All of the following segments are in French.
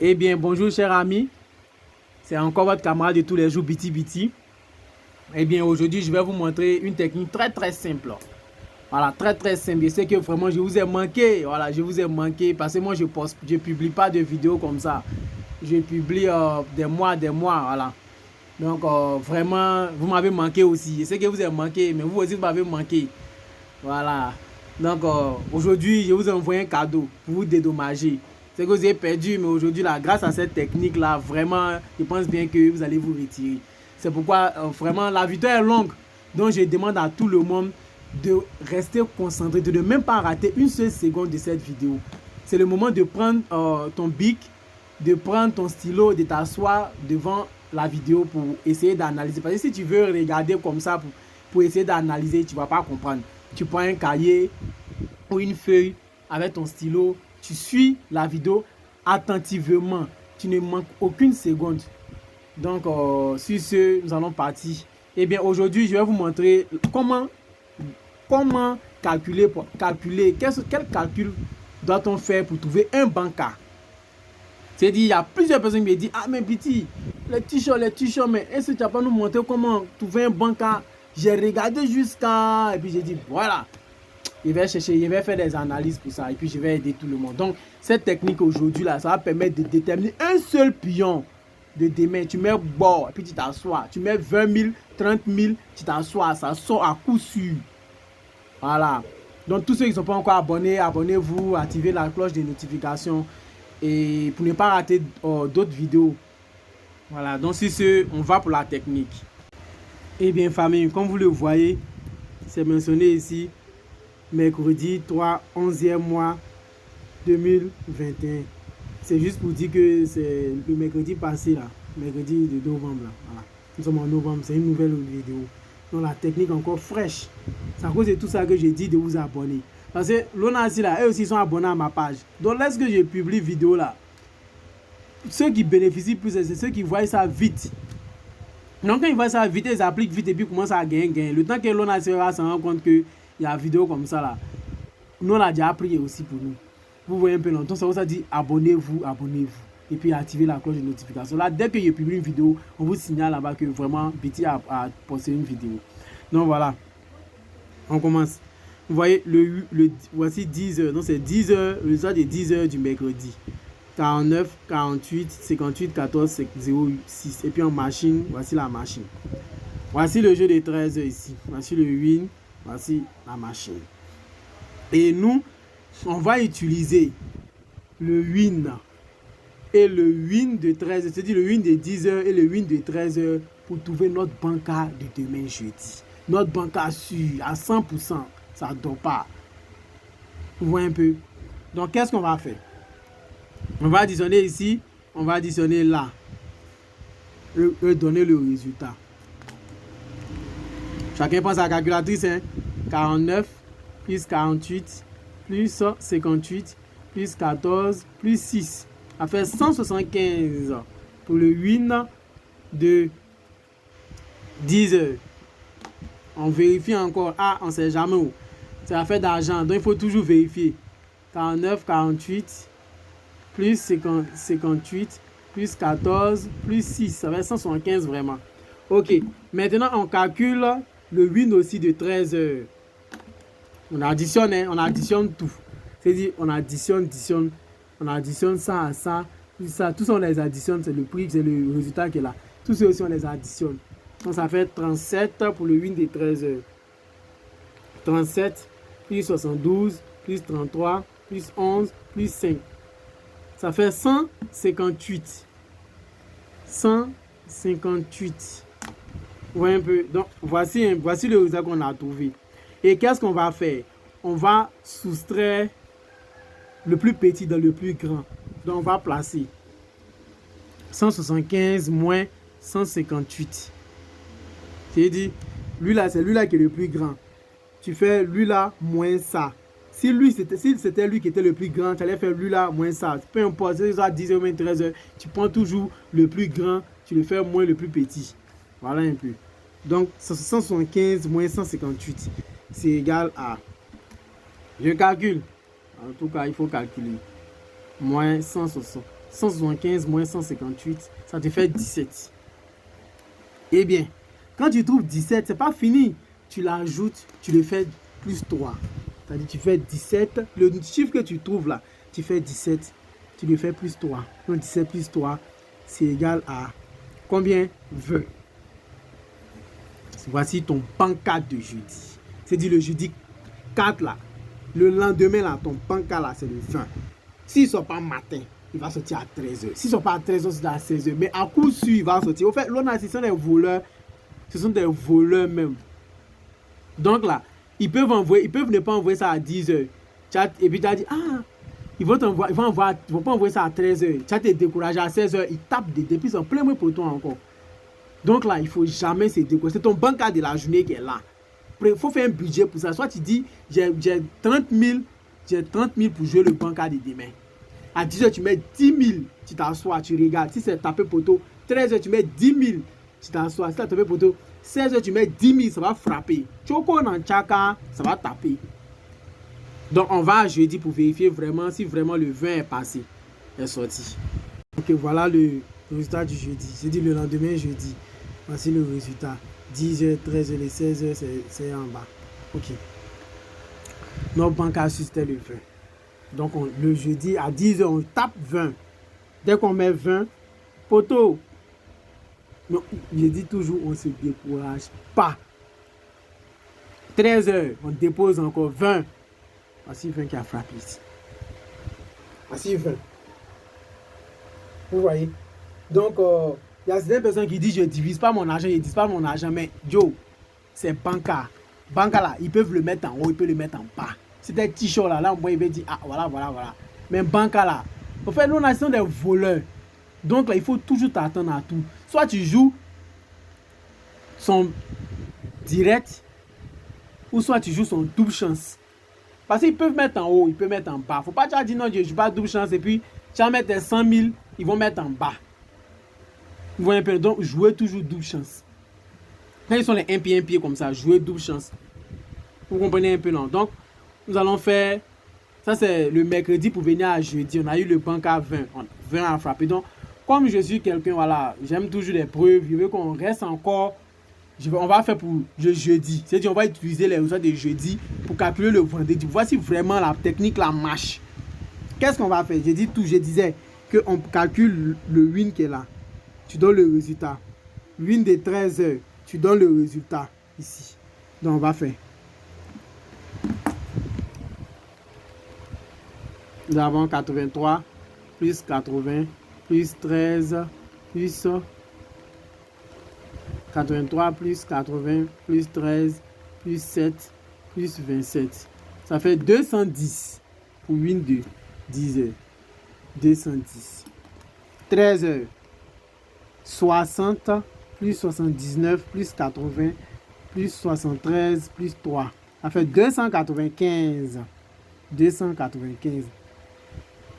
Eh bien, bonjour chers amis, c'est encore votre camarade de tous les jours Biti Biti. Eh bien, aujourd'hui, je vais vous montrer une technique très simple. Voilà, très simple. Je sais que vraiment, je vous ai manqué. Voilà, je vous ai manqué parce que moi, je publie pas de vidéos comme ça. Je publie des mois, voilà. Donc, vraiment, vous m'avez manqué aussi. Je sais que vous avez manqué, mais vous aussi, vous m'avez manqué. Voilà. Donc, aujourd'hui, je vous ai envoyé un cadeau pour vous dédommager. C'est que vous avez perdu, mais aujourd'hui, là, grâce à cette technique-là, vraiment, je pense bien que vous allez vous retirer. C'est pourquoi, vraiment, la vidéo est longue. Donc, je demande à tout le monde de rester concentré, de ne même pas rater une seule seconde de cette vidéo. C'est le moment de prendre ton bic, de prendre ton stylo, de t'asseoir devant la vidéo pour essayer d'analyser. Parce que si tu veux regarder comme ça pour essayer d'analyser, tu ne vas pas comprendre. Tu prends un cahier ou une feuille avec ton stylo, tu suis la vidéo attentivement, tu ne manques aucune seconde. Donc, sur ce, nous allons partir. Eh bien, aujourd'hui, je vais vous montrer comment calculer, quel calcul doit-on faire pour trouver un banca. C'est-à-dire, il y a plusieurs personnes qui me disent, ah mais Biti, les t-shirts, mais est-ce que tu vas pas nous montrer comment trouver un banca? J'ai regardé jusqu'à... Et puis j'ai dit, voilà, je vais chercher, je vais faire des analyses pour ça. Et puis je vais aider tout le monde. Donc, cette technique aujourd'hui, là, ça va permettre de déterminer un seul pion de demain. Tu mets bord, et puis tu t'assois. Tu mets 20 000, 30 000, tu t'assois. Ça sort à coup sûr. Voilà. Donc, tous ceux qui ne sont pas encore abonnés, abonnez-vous, activez la cloche de notification. Et pour ne pas rater d'autres vidéos. Voilà. Donc, sur ce, on va pour la technique. Eh bien, famille, comme vous le voyez, c'est mentionné ici, mercredi 3, 11e mois 2021. C'est juste pour dire que c'est le mercredi passé, là, mercredi de novembre. Là. Voilà. Nous sommes en novembre, c'est une nouvelle vidéo. Donc, la technique encore fraîche. C'est à cause de tout ça que j'ai dit de vous abonner. Parce que l'ONASI, là, eux aussi sont abonnés à ma page. Donc, lorsque je publie vidéo, là, ceux qui bénéficient plus, c'est ceux qui voient ça vite. Donc quand ils voient ça vite, ils appliquent vite et puis commencent à gagner. Le temps que l'on a se rend compte qu'il y a une vidéo comme ça là, nous on a déjà appris aussi pour nous. Vous voyez un peu longtemps, ça vous a dit abonnez-vous. Et puis activez la cloche de notification. Là, dès que je publie une vidéo, on vous signale là-bas que vraiment Biti a posté une vidéo. Donc voilà, on commence. Vous voyez, voici 10 heures. Donc c'est 10 heures, le soir de 10 heures du mercredi. 49, 48, 58, 14, 06. Et puis en machine, voici la machine. Voici le jeu de 13 heures ici. Voici le win. Voici la machine. Et nous, on va utiliser le win et le win de 13 heures. C'est-à-dire le win de 10 heures et le win de 13 heures pour trouver notre banca de demain jeudi. Notre banca sûr à 100%. Ça ne dort pas. Vous voyez un peu. Donc, qu'est-ce qu'on va faire? On va additionner ici, on va additionner là. Et donner le résultat. Chacun prend sa calculatrice. Hein? 49 plus 48 plus 58 plus 14 plus 6. Ça fait 175 pour le win de 10 heures. On vérifie encore. Ah, on ne sait jamais où. C'est affaire d'argent. Donc il faut toujours vérifier. 49, 48. Plus 58, plus 14, plus 6, ça va être 175 vraiment. Ok, maintenant on calcule le win aussi de 13 heures. On additionne, hein, on additionne tout. C'est-à-dire, on additionne ça à ça, plus ça. Tout ça, on les additionne, c'est le prix, c'est le résultat qui est là. Tout ça aussi, on les additionne. Donc ça fait 37 pour le win de 13 heures. 37, plus 72, plus 33, plus 11, plus 5. Ça fait 158. 158. Vous voyez un peu. Donc, voici le résultat qu'on a trouvé. Et qu'est-ce qu'on va faire? On va soustraire le plus petit dans le plus grand. Donc, on va placer 175 moins 158. C'est-à-dire, lui là, c'est lui là qui est le plus grand. Tu fais lui là moins ça. Si c'était lui qui était le plus grand, tu allais faire lui là moins ça. Peu importe, si c'est 10 heures ou 13 heures, tu prends toujours le plus grand, tu le fais moins le plus petit. Voilà un peu. Donc 175 moins 158, c'est égal à... Je calcule. En tout cas, il faut calculer. Moins 160. 175 moins 158, ça te fait 17. Eh bien, quand tu trouves 17, c'est pas fini. Tu l'ajoutes, tu le fais plus 3. C'est-à-dire tu fais 17. Le chiffre que tu trouves là, tu fais 17. Tu le fais plus 3. Donc 17 plus 3, c'est égal à combien? 20. Voici ton banca de jeudi. C'est-à-dire le jeudi 4 là. Le lendemain là, ton banca là, c'est le 20. S'il ne sort pas matin, il va sortir à 13h. S'il ne sort pas à 13h, c'est à 16h. Mais à coup sûr, il va sortir. Au fait, l'on ce sont des voleurs. Ce sont des voleurs même. Donc là, ils peuvent ne pas envoyer ça à 10h. Et puis tu as dit, ils vont pas envoyer ça à 13h. Tu as été découragé à 16h. Ils tapent des depuis en plein mois pour toi encore. Donc là, il ne faut jamais se décourager. C'est ton banca de la journée qui est là. Il faut faire un budget pour ça. Soit tu dis, j'ai 30 000 pour jouer le banca de demain. À 10h, tu mets 10 000, tu t'assois, tu regardes. Si c'est tapé poteau, 13h, tu mets 10 000, tu t'assois. Si c'est tapé poteau, 16h, tu mets 10 000, ça va frapper. Choco dans Tchaka, ça va taper. Donc, on va à jeudi pour vérifier vraiment si vraiment le 20 est passé, est sorti. Ok, voilà le résultat du jeudi. J'ai dit le lendemain, jeudi. Voici le résultat. 10h, 13h, les 16h, c'est en bas. Ok. Notre banque a su c'était le 20. Donc, le jeudi, à 10h, on tape 20. Dès qu'on met 20, poteau. Non, je dis toujours, on ne se décourage pas. 13h, on dépose encore 20. Voici 20 qui a frappé ici. Voici 20. Vous voyez? Donc, il y a certaines personnes qui disent, je ne divise pas mon argent, mais Joe, c'est banca. Banca là, ils peuvent le mettre en haut, ils peuvent le mettre en bas. C'est des t-shirts là, moi, il va dire, voilà. Mais banca là, en fait, nous, on sont des voleurs. Donc là, il faut toujours t'attendre à tout. Soit tu joues son direct, ou soit tu joues son double chance. Parce qu'ils peuvent mettre en haut, ils peuvent mettre en bas. Il ne faut pas te dire non, je ne joue pas double chance et puis tu vas mettre tes 100 000, ils vont mettre en bas. Vous voyez un peu, donc jouez toujours double chance. Quand ils sont les 1 pied comme ça, jouez double chance. Vous comprenez un peu, non? Donc, nous allons faire, ça c'est le mercredi pour venir à jeudi. On a eu le banca 20 à frapper. Donc, comme je suis quelqu'un, voilà, j'aime toujours les preuves, je veux qu'on reste encore. On va faire pour le jeudi. C'est-à-dire, on va utiliser les résultats de jeudi pour calculer le vendredi. Voici vraiment la technique, la marche. Qu'est-ce qu'on va faire? Je disais qu'on calcule le win qui est là. Tu donnes le résultat. Win de 13 heures, tu donnes le résultat ici. Donc, on va faire. Nous avons 83 plus 80 plus 13 plus 83 plus 80 plus 13 plus 7 plus 27. Ça fait 210 pour win de 10 heures. 210. 13 heures. 60 plus 79 plus 80 plus 73 plus 3. Ça fait 295. 295.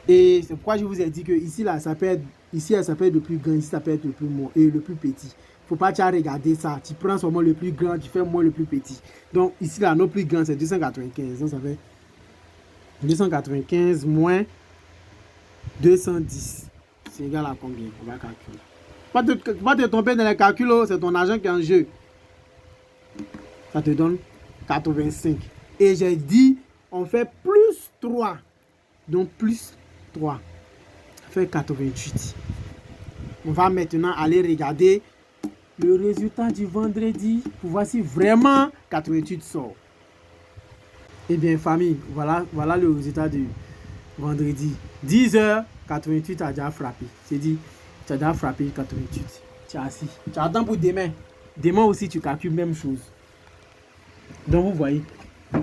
Et c'est pourquoi je vous ai dit que ici, là, ça peut être, ici, ça peut être le plus grand, ici, ça peut être le plus moins et le plus petit. Faut pas regarder ça. Tu prends seulement le plus grand, tu fais moins le plus petit. Donc, ici, là, notre plus grand, c'est 295. Donc, ça fait 295 moins 210. C'est égal à combien? On va calculer. Pas te tromper dans les calculs, c'est ton argent qui est en jeu. Ça te donne 85. Et j'ai dit, on fait plus 3. Donc, plus 3. Ça fait 88. On va maintenant aller regarder le résultat du vendredi pour voir si vraiment 88 sort. Eh bien, famille, voilà le résultat du vendredi. 10h, 88 a déjà frappé. C'est dit, tu as déjà frappé 88. Tu es assis. Tu attends pour demain. Demain aussi, tu calcules même chose. Donc, vous voyez,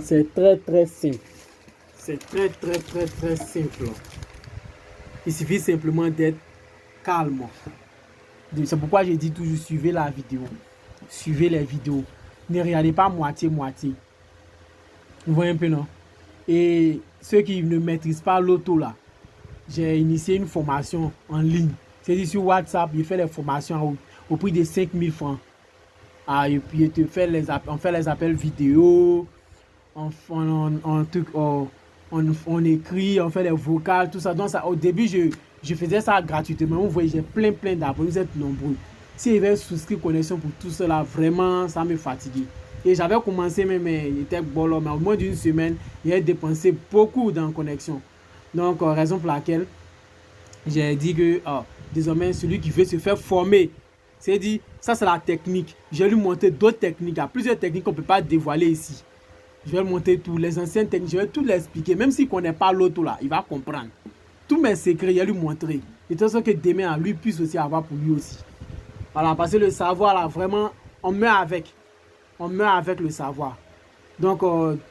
c'est très simple. C'est très simple. Il suffit simplement d'être calme. C'est pourquoi je dis toujours, suivez la vidéo. Suivez les vidéos. Ne regardez pas moitié-moitié. Vous voyez un peu, non? Et ceux qui ne maîtrisent pas l'auto, là, j'ai initié une formation en ligne. C'est-à-dire sur WhatsApp, je fais les formations au prix de 5 000 francs. Et puis, on fait les appels vidéo, on écrit, on fait les vocales, tout ça. Donc, ça, au début, Je faisais ça gratuitement. Vous voyez, j'ai plein d'abonnés, vous êtes nombreux. Si j'avais souscrit connexion pour tout cela, vraiment, ça me fatiguait. Et j'avais commencé même, il était bon, mais au moins d'une semaine, j'ai dépensé beaucoup dans connexion. Donc, raison pour laquelle j'ai dit que désormais, celui qui veut se faire former, c'est dit, ça c'est la technique. Je vais lui montrer d'autres techniques. Il y a plusieurs techniques qu'on ne peut pas dévoiler ici. Je vais lui montrer tous les anciennes techniques, je vais tout l'expliquer. Même s'il ne connaît pas l'autre là, il va comprendre. Tous mes secrets, je vais lui montrer. De toute façon que demain, lui puisse aussi avoir pour lui aussi. Voilà, parce que le savoir là, vraiment, on meurt avec. On meurt avec le savoir. Donc,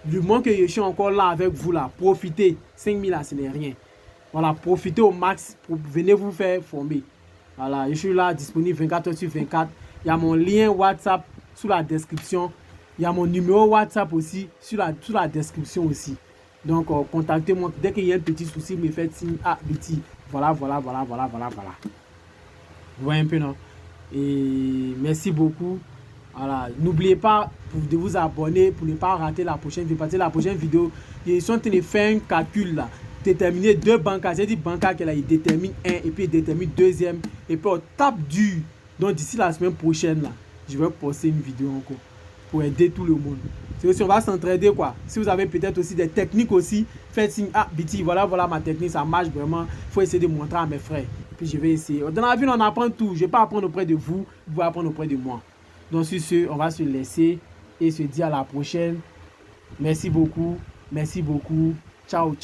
du moment que je suis encore là avec vous là, profitez. 5000 là, ce n'est rien. Voilà, profitez au max pour venir vous faire former. Voilà, je suis là disponible 24 heures sur 24. Il y a mon lien WhatsApp sous la description. Il y a mon numéro WhatsApp aussi sous la description aussi. Donc, contactez-moi. Dès qu'il y a un petit souci, me faites signe. Ah, petit. Voilà. Vous voyez un peu, non? Et merci beaucoup. Voilà, n'oubliez pas de vous abonner pour ne pas rater la prochaine vidéo. Parce que la prochaine vidéo, ils sont en train de faire un calcul là. Déterminer deux bancaires. J'ai dit bancaire qu'elle a, il détermine un et puis il détermine deuxième. Et puis on tape dur. Donc d'ici la semaine prochaine là, je vais poster une vidéo encore pour aider tout le monde. C'est aussi on va s'entraider quoi. Si vous avez peut-être aussi des techniques aussi, faites signe. Ah, Biti, voilà ma technique, ça marche vraiment. Il faut essayer de montrer à mes frères. Puis je vais essayer. Dans la vie, on apprend tout. Je ne vais pas apprendre auprès de vous, vous allez apprendre auprès de moi. Donc sur ce, on va se laisser et se dire à la prochaine. Merci beaucoup. Ciao.